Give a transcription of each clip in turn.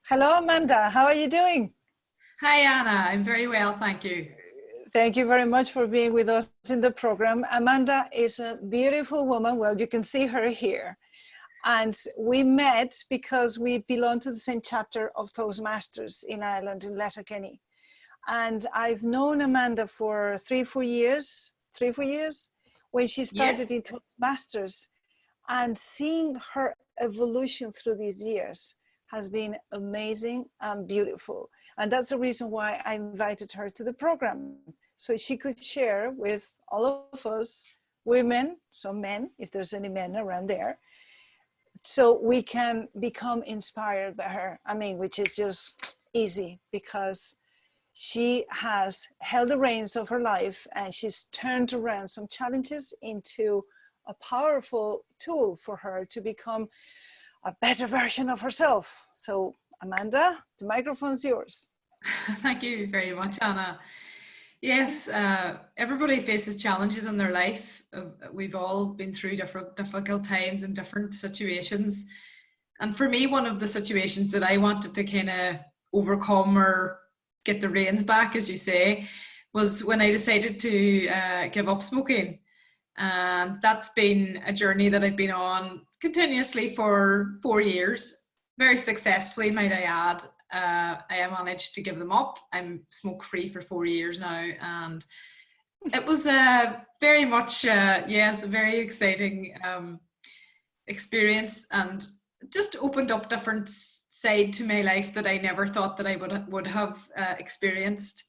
Hello, Amanda. How are you doing? Hi Anna, I'm very well, thank you. Thank you very much for being with us in the program. Amanda is a beautiful woman. Well, you can see her here. And we met because we belong to the same chapter of Toastmasters in Ireland, in Letterkenny. And I've known Amanda for 3-4 years, 3-4 years, when she Yeah, started in Toastmasters. And seeing her evolution through these years has been amazing and beautiful. And that's the reason why I invited her to the program, so she could share with all of us women, some men, if there's any men around there, so we can become inspired by her. I mean, which is just easy because she has held the reins of her life and she's turned around some challenges into a powerful tool for her to become a better version of herself. So, Amanda, the microphone's yours. thank you very much, Anna. Yes, everybody faces challenges in their life. We've all been through different difficult times and different situations. And for me, one of the situations that I wanted to kind of overcome or get the reins back, as you say, was when I decided to give up smoking. And that's been a journey that I've been on continuously for 4 years, very successfully, might I add. I have managed to give them up. I'm smoke free for 4 years now, and it was very much, yes, a very exciting experience, and just opened up different side to my life that I never thought that I would have experienced.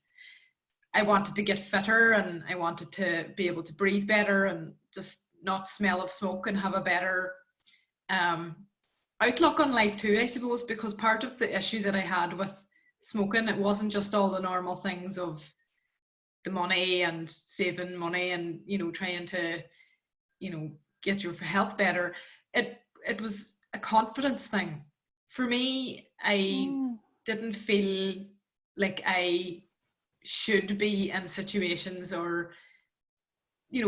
I wanted to get fitter and I wanted to be able to breathe better and just not smell of smoke and have a better um, outlook on life too, I suppose, because part of the issue that I had with smoking, it wasn't just all the normal things of the money and saving money and, trying to, get your health better. It was a confidence thing. For me, I Mm. didn't feel like I should be in situations or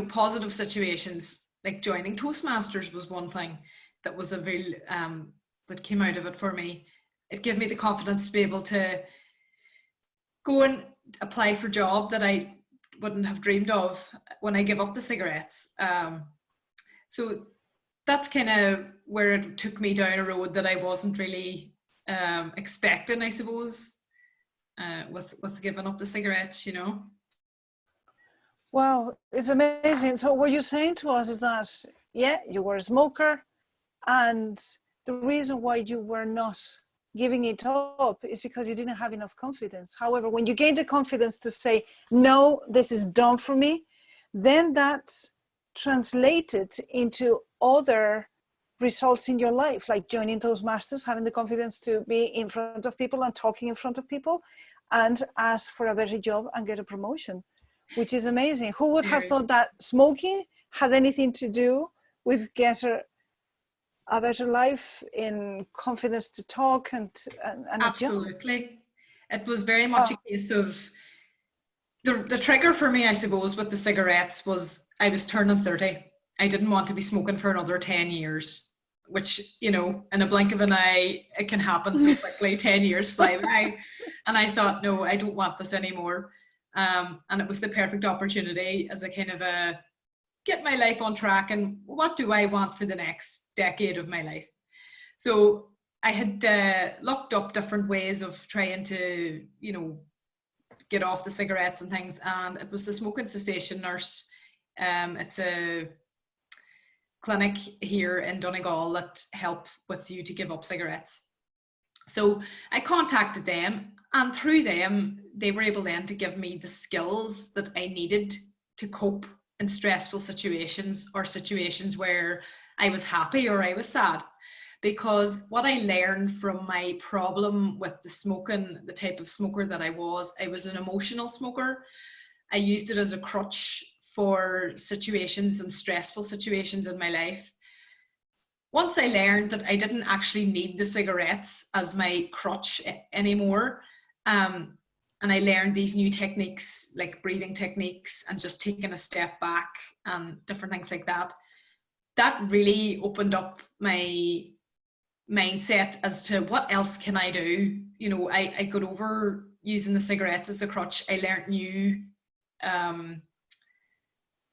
positive situations. Like joining Toastmasters was one thing that was a real that came out of it for me. It gave me the confidence to be able to go and apply for a job that I wouldn't have dreamed of when I give up the cigarettes. So that's kind of where it took me down a road that I wasn't really expecting, I suppose, with giving up the cigarettes. Wow, it's amazing. So, what you're saying to us is that, yeah, you were a smoker, and the reason why you were not giving it up is because you didn't have enough confidence. However, when you gain the confidence to say, no, this is done for me, then that's translated into other results in your life, like joining Toastmasters, having the confidence to be in front of people and talking in front of people and ask for a better job and get a promotion, which is amazing. Who would have Very. thought that smoking had anything to do with getting a better life in confidence to talk and a job? Absolutely. It was very much a Wow. case of the trigger for me, I suppose, with the cigarettes was I was turning 30. I didn't want to be smoking for another 10 years, which, in a blink of an eye, it can happen so quickly. 10 years fly by. And I thought, no, I don't want this anymore. And it was the perfect opportunity as a kind of a get my life on track and what do I want for the next decade of my life. So I had looked up different ways of trying to, get off the cigarettes and things, and it was the smoking cessation nurse. It's a clinic here in Donegal that help with you to give up cigarettes. So I contacted them, and through them, they were able then to give me the skills that I needed to cope in stressful situations or situations where I was happy or I was sad. Because what I learned from my problem with the smoking, the type of smoker that I was an emotional smoker. I used it as a crutch for situations and stressful situations in my life. Once I learned that I didn't actually need the cigarettes as my crutch anymore, and I learned these new techniques like breathing techniques and just taking a step back and different things like that, that really opened up my mindset as to what else can I do. You know, I got over using the cigarettes as a crutch. Um,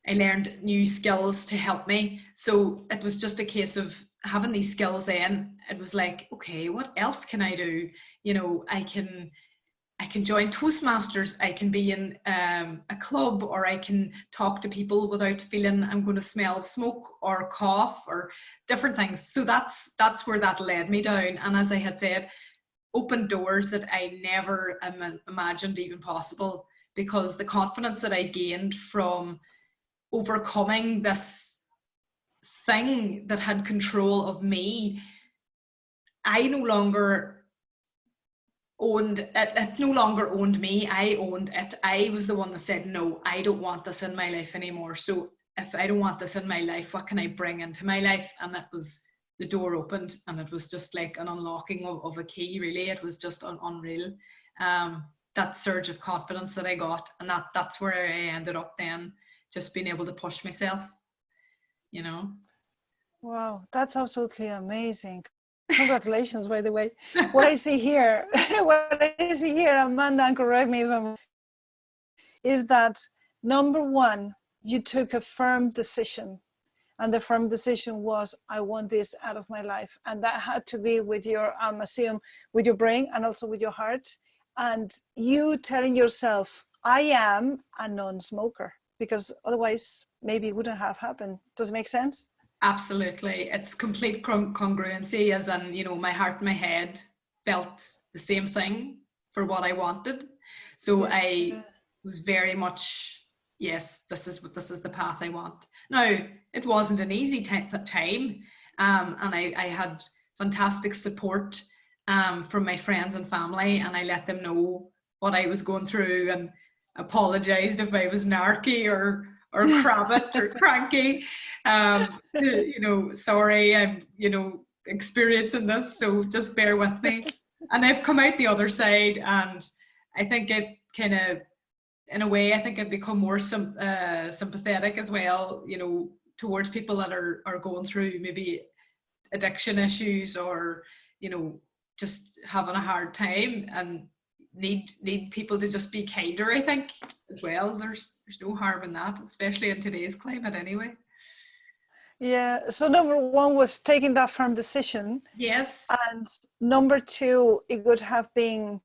I learned new skills to help me. So it was just a case of having these skills then. It was like, okay, what else can I do? You know, I can join Toastmasters, I can be in a club, or I can talk to people without feeling I'm going to smell of smoke or cough or different things. So that's where that led me down. And as I had said, opened doors that I never imagined even possible, because the confidence that I gained from overcoming this thing that had control of me, I no longer owned it. It no longer owned me, I owned it. I was the one that said, no, I don't want this in my life anymore. So if I don't want this in my life, what can I bring into my life? And that was, the door opened, and it was just like an unlocking of a key, really. It was just unreal. That surge of confidence that I got, and that's where I ended up then, just being able to push myself, you know. Wow, that's absolutely amazing. Congratulations, by the way. What I see here, what I see here, Amanda, and correct me if I'm, is that number one, you took a firm decision. And the firm decision was, I want this out of my life. And that had to be with your, assume, with your brain and also with your heart. And you telling yourself, I am a non-smoker, because otherwise maybe it wouldn't have happened. Does it make sense? Absolutely. It's complete congruency, as in, you know, my heart and my head felt the same thing for what I wanted. So Yeah. I was very much, yes, this is the path I want. Now, it wasn't an easy time, and I had fantastic support from my friends and family, and I let them know what I was going through, and apologized if I was narky or crabbit or cranky. To, you know, sorry, I'm, you know, experiencing this, so just bear with me. And I've come out the other side, and I think it kind of, in a way, I think I've become more sympathetic as well, you know, towards people that are going through maybe addiction issues, or, you know, just having a hard time, and need people to just be kinder, I think, as well. There's no harm in that, especially in today's climate anyway. Yeah. So number one was taking that firm decision. Yes. And number two, it would have been,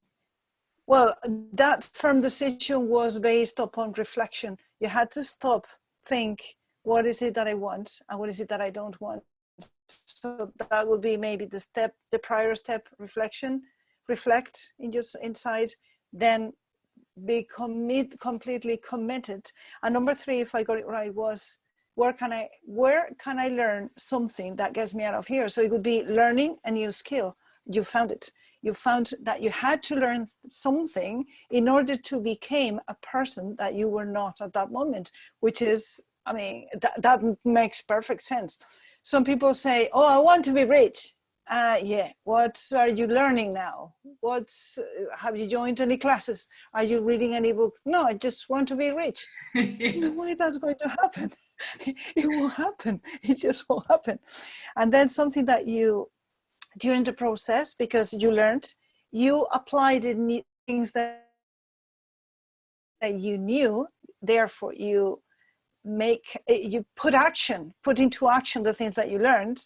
well, that firm decision was based upon reflection. You had to stop, think, what is it that I want and what is it that I don't want? So that would be maybe the prior step, reflection, reflect in just inside, then be completely committed. And number three, if I got it right, was where can I learn something that gets me out of here? So it would be learning a new skill. You found it. You found that you had to learn something in order to become a person that you were not at that moment, which is, I mean, that makes perfect sense. Some people say, oh, I want to be rich. Yeah, what are you learning now? Have you joined any classes? Are you reading any book? No, I just want to be rich. There's no way that's going to happen. It won't happen. It just won't happen. And then something that you, during the process, because you learned, you applied in things that you knew, therefore you put into action the things that you learned.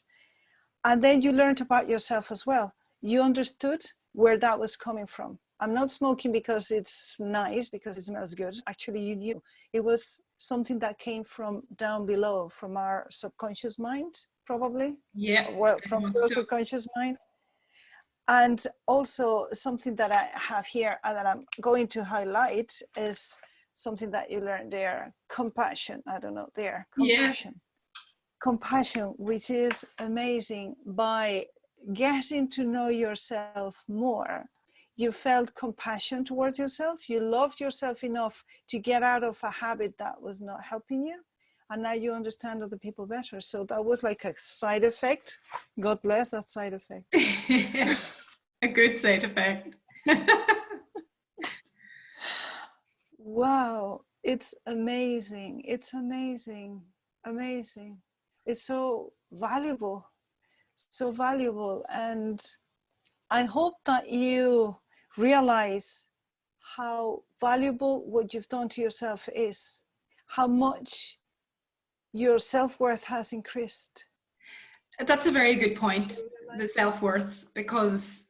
And then you learned about yourself as well. You understood where that was coming from. I'm not smoking because it's nice, because it smells good. Actually, you knew it was something that came from down below, from our subconscious mind, probably. Yeah, Well, very from much your so. subconscious mind. And also something that I have here and that I'm going to highlight is something that you learned there, compassion. I don't know, there, Yeah. compassion, which is amazing. By getting to know yourself more, you felt compassion towards yourself. You loved yourself enough to get out of a habit that was not helping you. And now you understand other people better. So that was like a side effect. God bless that side effect. A good side effect. Wow, it's amazing. It's amazing. Amazing. It's so valuable. so valuable. And I hope that you realize how valuable what you've done to yourself is, how much your self-worth has increased. That's a very good point, the self-worth, because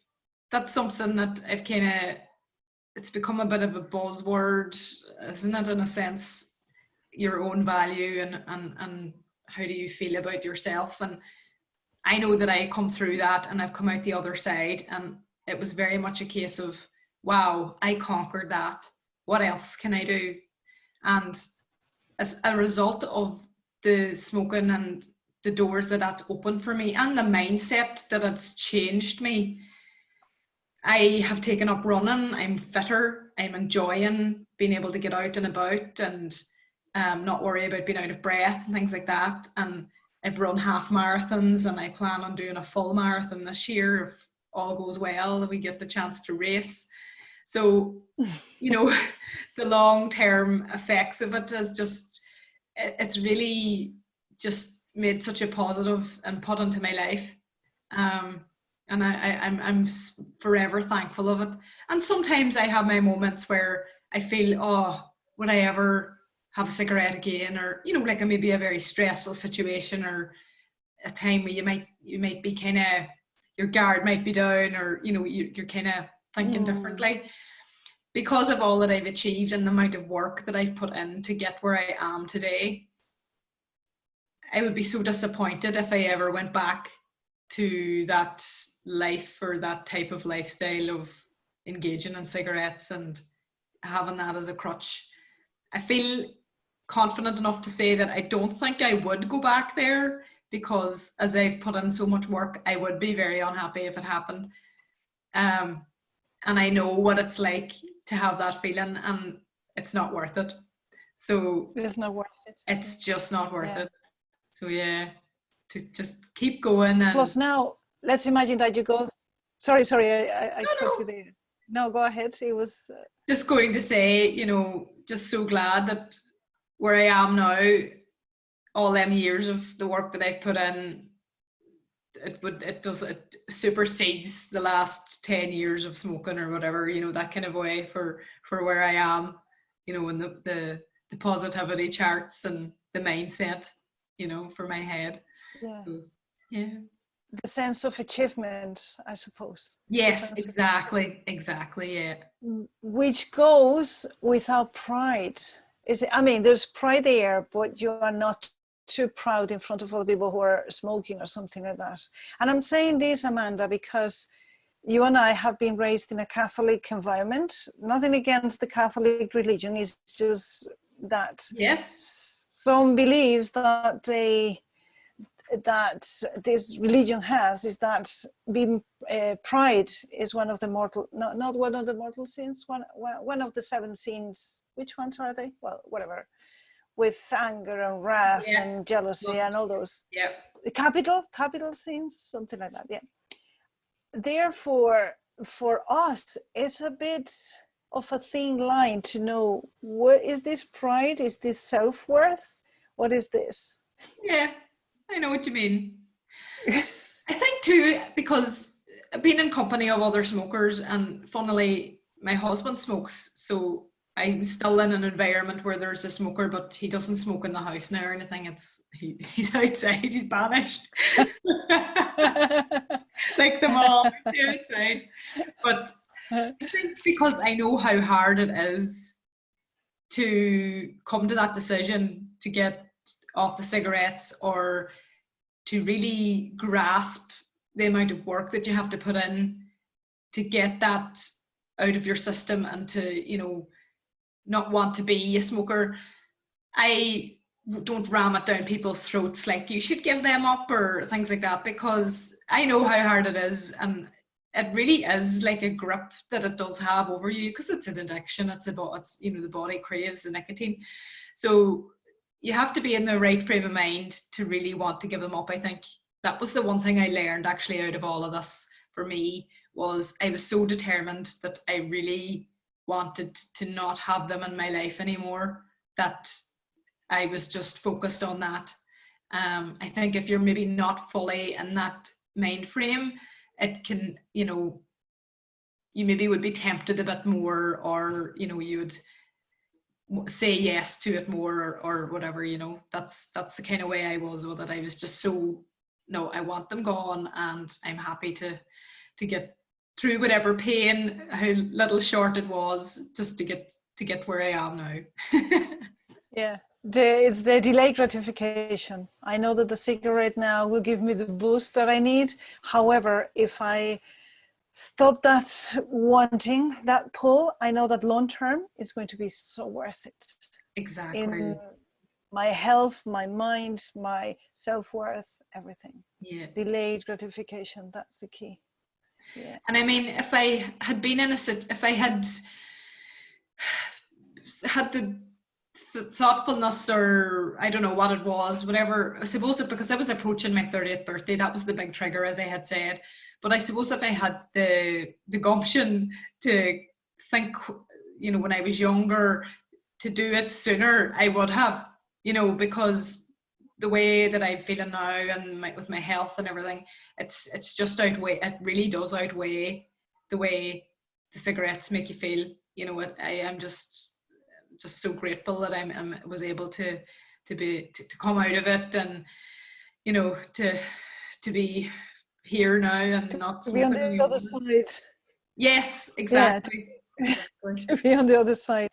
that's something that I've kind of, it's become a bit of a buzzword, isn't it, in a sense, your own value and how do you feel about yourself. And I know that I come through that and I've come out the other side, and it was very much a case of, wow, I conquered that. What else can I do? And as a result of the smoking and the doors that that's opened for me and the mindset that it's changed me, I have taken up running. I'm fitter. I'm enjoying being able to get out and about and not worry about being out of breath and things like that. And I've run half marathons, and I plan on doing a full marathon this year if all goes well and we get the chance to race. So, you know, the long-term effects of it is just, it's really just made such a positive input into my life. And I'm forever thankful of it. And sometimes I have my moments where I feel, oh, would I ever have a cigarette again? Or, you know, like maybe a very stressful situation, or a time where you might be kind of, your guard might be down, or, you know, you're kind of thinking differently. Because of all that I've achieved and the amount of work that I've put in to get where I am today, I would be so disappointed if I ever went back to that life or that type of lifestyle of engaging in cigarettes and having that as a crutch. I feel confident enough to say that I don't think I would go back there, because as I've put in so much work, I would be very unhappy if it happened. And I know what it's like to have that feeling, and it's not worth it. So It's not worth it. It's just not worth it. So yeah, to just keep going. And plus now, let's imagine that you go, sorry, I cut you no. there. No, go ahead. It was Just going to say, you know, just so glad that where I am now, all them years of the work that I've put in, it supersedes the last 10 years of smoking or whatever, you know, that kind of way for where I am, you know, and the positivity charts and the mindset, you know, for my head. yeah. So, yeah. The sense of achievement, I suppose. Yes, exactly, yeah. Which goes without pride. I mean, there's pride there, but you are not too proud in front of other people who are smoking or something like that. And I'm saying this, Amanda, because you and I have been raised in a Catholic environment. Nothing against the Catholic religion, it's just that some beliefs that this religion has is that being pride is one of the mortal, not one of the mortal sins, one of the 7 sins. Which ones are they? Well, whatever, with anger and wrath and jealousy and all those. Capital sins, something like that. Yeah. Therefore, for us, it's a bit of a thin line to know, what is this pride? Is this self-worth? What is this? Yeah, I know what you mean. I think too, because being in company of other smokers, and funnily, my husband smokes, so I'm still in an environment where there's a smoker, but he doesn't smoke in the house now or anything. He's outside, he's banished. Like the mall, outside. But I think because I know how hard it is to come to that decision to get off the cigarettes, or to really grasp the amount of work that you have to put in to get that out of your system, and to, you know, not want to be a smoker. I don't ram it down people's throats like you should give them up or things like that, because I know how hard it is, and it really is like a grip that it does have over you, because it's an addiction. It's you know, the body craves the nicotine. So you have to be in the right frame of mind to really want to give them up. I think that was the one thing I learned actually out of all of this for me, was I was so determined that I really wanted to not have them in my life anymore, that I was just focused on that. I think if you're maybe not fully in that mind frame, it can, you know, you maybe would be tempted a bit more, or, you know, you would say yes to it more, or whatever, you know. That's the kind of way I was with it. I was just so, no, I want them gone, and I'm happy to get through whatever pain, how little short it was, just to get where I am now. Yeah, it's the delayed gratification. I know that the cigarette now will give me the boost that I need. However, if I stop that wanting, that pull, I know that long term it's going to be so worth it. Exactly. In my health, my mind, my self-worth, everything. Yeah. Delayed gratification, that's the key. Yeah. And I mean, if I had been in if I had the thoughtfulness, or I don't know what it was, whatever, I suppose it, because I was approaching my 30th birthday, that was the big trigger, as I had said. But I suppose if I had the gumption to think, you know, when I was younger, to do it sooner, I would have, you know, because the way that I'm feeling now, and with my health and everything, it's just outweigh, it really does outweigh the way the cigarettes make you feel. You know, I am just so grateful that I was able to come out of it, and, you know, to be here now and not To be on smoking the anymore. other side. Yes, Yeah, exactly. Exactly. to be on the other side.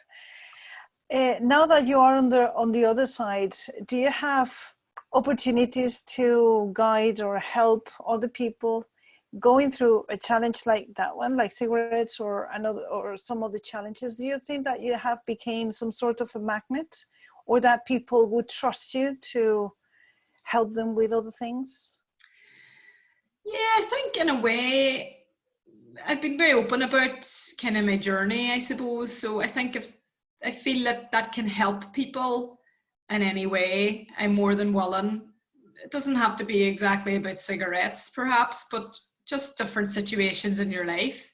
Now that you are on the other side, do you have opportunities to guide or help other people going through a challenge like that one, like cigarettes or another, or some other challenges? Do you think that you have became some sort of a magnet, or that people would trust you to help them with other things? Yeah, I think in a way I've been very open about kind of my journey, I suppose. So I think if I feel that that can help people in any way, I'm more than willing. It doesn't have to be exactly about cigarettes, perhaps, but just different situations in your life.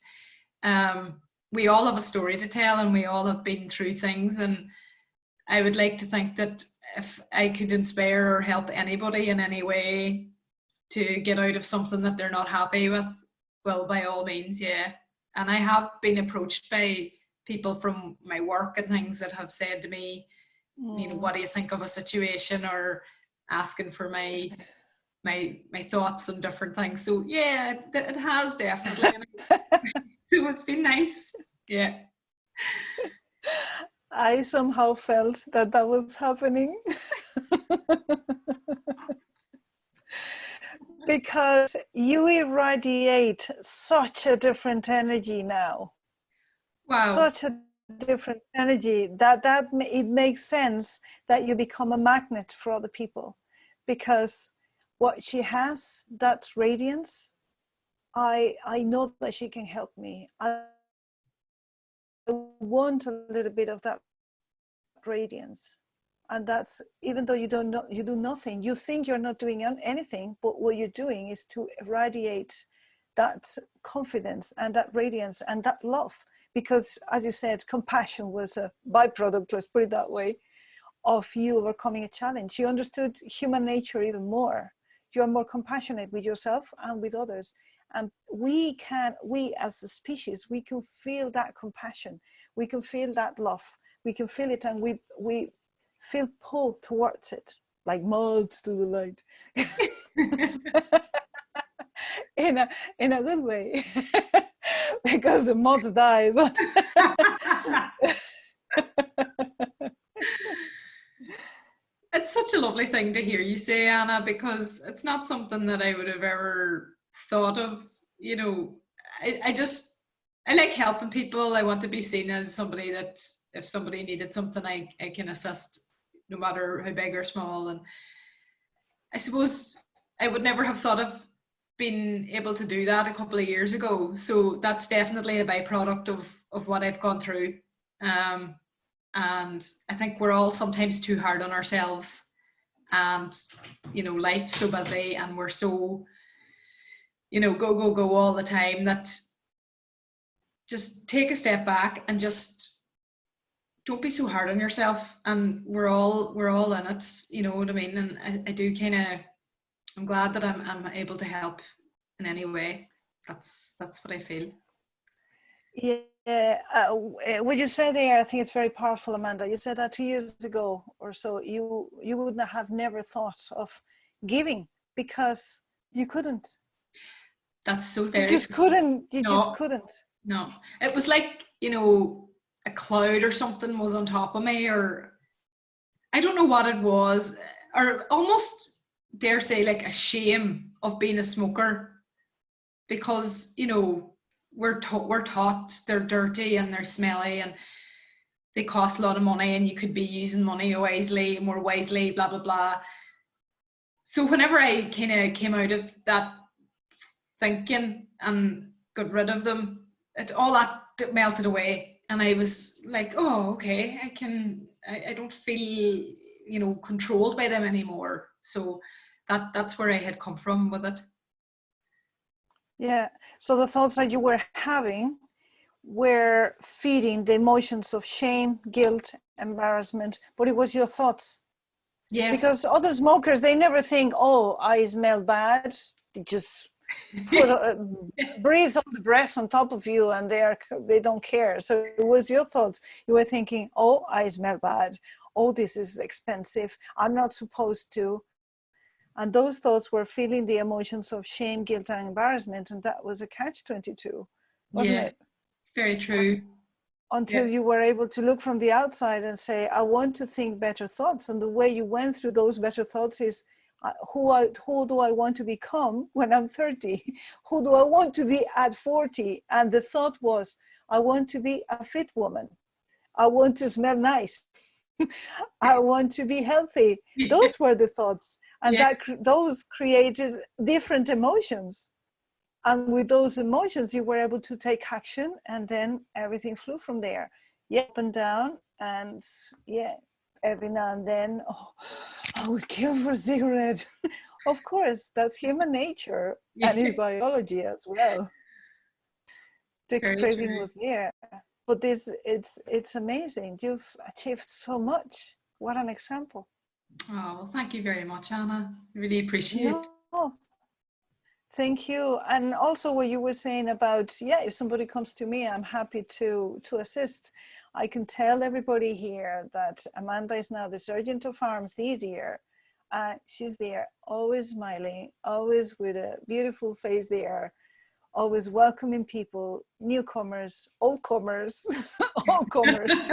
Um, we all have a story to tell, and we all have been through things. And I would like to think that if I could inspire or help anybody in any way to get out of something that they're not happy with, well, by all means, yeah. And I have been approached by people from my work and things that have said to me, you know, what do you think of a situation, or asking for my thoughts on different things. So yeah, it has definitely. So it's been nice. Yeah. I somehow felt that that was happening. Because you irradiate such a different energy now, Wow. such a different energy that it makes sense that you become a magnet for other people, because what she has, that radiance, I know that she can help me. I want a little bit of that radiance. And that's, even though you don't know, you do nothing, you think you're not doing anything, but what you're doing is to irradiate that confidence and that radiance and that love. Because as you said, compassion was a byproduct, let's put it that way, of you overcoming a challenge. You understood human nature even more. You're more compassionate with yourself and with others. And we as a species, we can feel that compassion. We can feel that love. We can feel it, and we feel pulled towards it, like moths to the light. in a good way. Because the moths die, but It's such a lovely thing to hear you say, Anna, because it's not something that I would have ever thought of. You know, I just, I like helping people. I want to be seen as somebody that if somebody needed something, I can assist, no matter how big or small. And I suppose I would never have thought of being able to do that a couple of years ago. So that's definitely a byproduct of what I've gone through. Um, and I think we're all sometimes too hard on ourselves, and, you know, life's so busy, and we're so, you know, go go go all the time, that just take a step back and just don't be so hard on yourself. And we're all in it, you know what I mean. And I do kind of, I'm glad that I'm able to help in any way. That's what I feel. Yeah, would you say there? I think it's very powerful, Amanda. You said that 2 years ago or so. You would not have never thought of giving because you couldn't. That's so You very just couldn't. You just no, couldn't. no. It was like, a cloud or something was on top of me, or I don't know what it was, or almost dare say like a shame of being a smoker, because we're taught they're dirty and they're smelly and they cost a lot of money, and you could be using money wisely, more wisely, blah blah blah. So whenever I kind of came out of that thinking and got rid of them, all that melted away, and I was like, oh, okay, I don't feel controlled by them anymore. So that's where I had come from with it. Yeah. So the thoughts that you were having were feeding the emotions of shame, guilt, embarrassment, but it was your thoughts. Yes. Because other smokers, they never think, oh, I smell bad. They just breathe all the breath on top of you, and they don't care. So it was your thoughts. You were thinking, oh, I smell bad. Oh, this is expensive. I'm not supposed to. And those thoughts were feeling the emotions of shame, guilt, and embarrassment. And that was a catch-22, wasn't Yeah, it? it's very true. Until Yeah. you were able to look from the outside and say, I want to think better thoughts. And the way you went through those better thoughts is, who do I want to become when I'm 30? Who do I want to be at 40? And the thought was, I want to be a fit woman. I want to smell nice. I want to be healthy. Those were the thoughts. And Yeah. those created different emotions. And with those emotions, you were able to take action, and then everything flew from there. Yeah, up and down. And yeah, every now and then, oh, I would kill for a cigarette. Of course, that's human nature and Yeah. his biology as well. The Very craving true. was there. But it's amazing. You've achieved so much. What an example. Oh, well, thank you very much, Anna. I really appreciate it. No, thank you. And also what you were saying about, yeah, if somebody comes to me, I'm happy to assist. I can tell everybody here that Amanda is now the Sergeant of Arms this year. She's there, always smiling, always with a beautiful face there, always welcoming people, newcomers, all comers, all comers,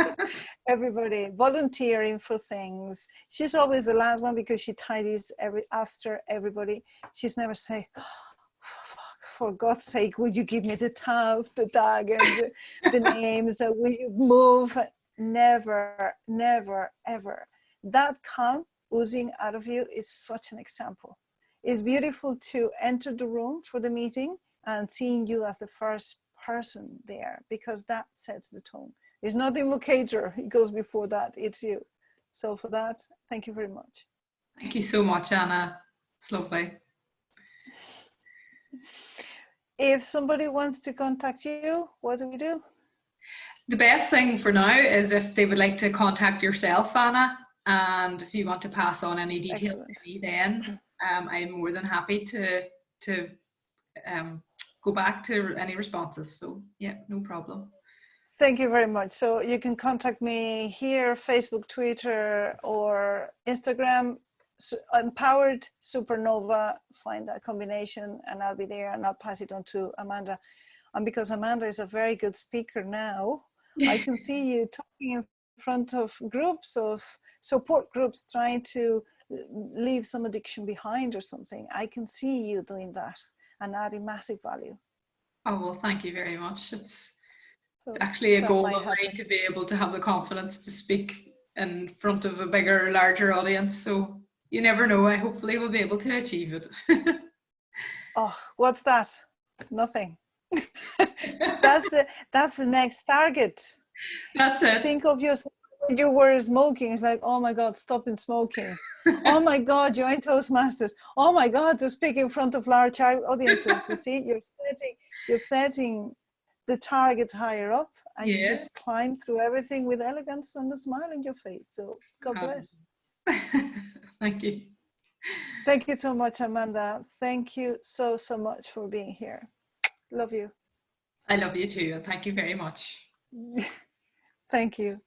everybody, volunteering for things. She's always the last one because she tidies after everybody. She's never say, for God's sake, would you give me the tag and the names? Will you move? Never, never, ever. That calm oozing out of you is such an example. It's beautiful to enter the room for the meeting and seeing you as the first person there, because that sets the tone. It's not the invocator, it goes before that, it's you. So for that, thank you very much. Thank you so much, Anna. It's lovely. If somebody wants to contact you, what do we do? The best thing for now is if they would like to contact yourself, Anna, and if you want to pass on any details Excellent. to me, then I'm more than happy to go back to any responses. So yeah, no problem. Thank you very much. So you can contact me here, Facebook, Twitter, or Instagram. Empowered Supernova, find that combination, and I'll be there, and I'll pass it on to Amanda. And because Amanda is a very good speaker now, I can see you talking in front of groups of support groups trying to leave some addiction behind or something. I can see you doing that and adding massive value. Oh, well, thank you very much. It's So actually a that goal might of mine happen. to be able to have the confidence to speak in front of a bigger, larger audience. So you never know. I hopefully will be able to achieve it. Oh, what's that? Nothing. That's the next target. That's it. Think of yourself when you were smoking. It's like, oh my God, stopping smoking. Oh my God, join Toastmasters. Oh my God, to speak in front of large audiences. You see, you're setting the target higher up, and you Yeah. just climb through everything with elegance and a smile on your face. So God bless. Thank you. Thank you so much, Amanda. Thank you so, so much for being here. Love you. I love you too, and thank you very much. Thank you.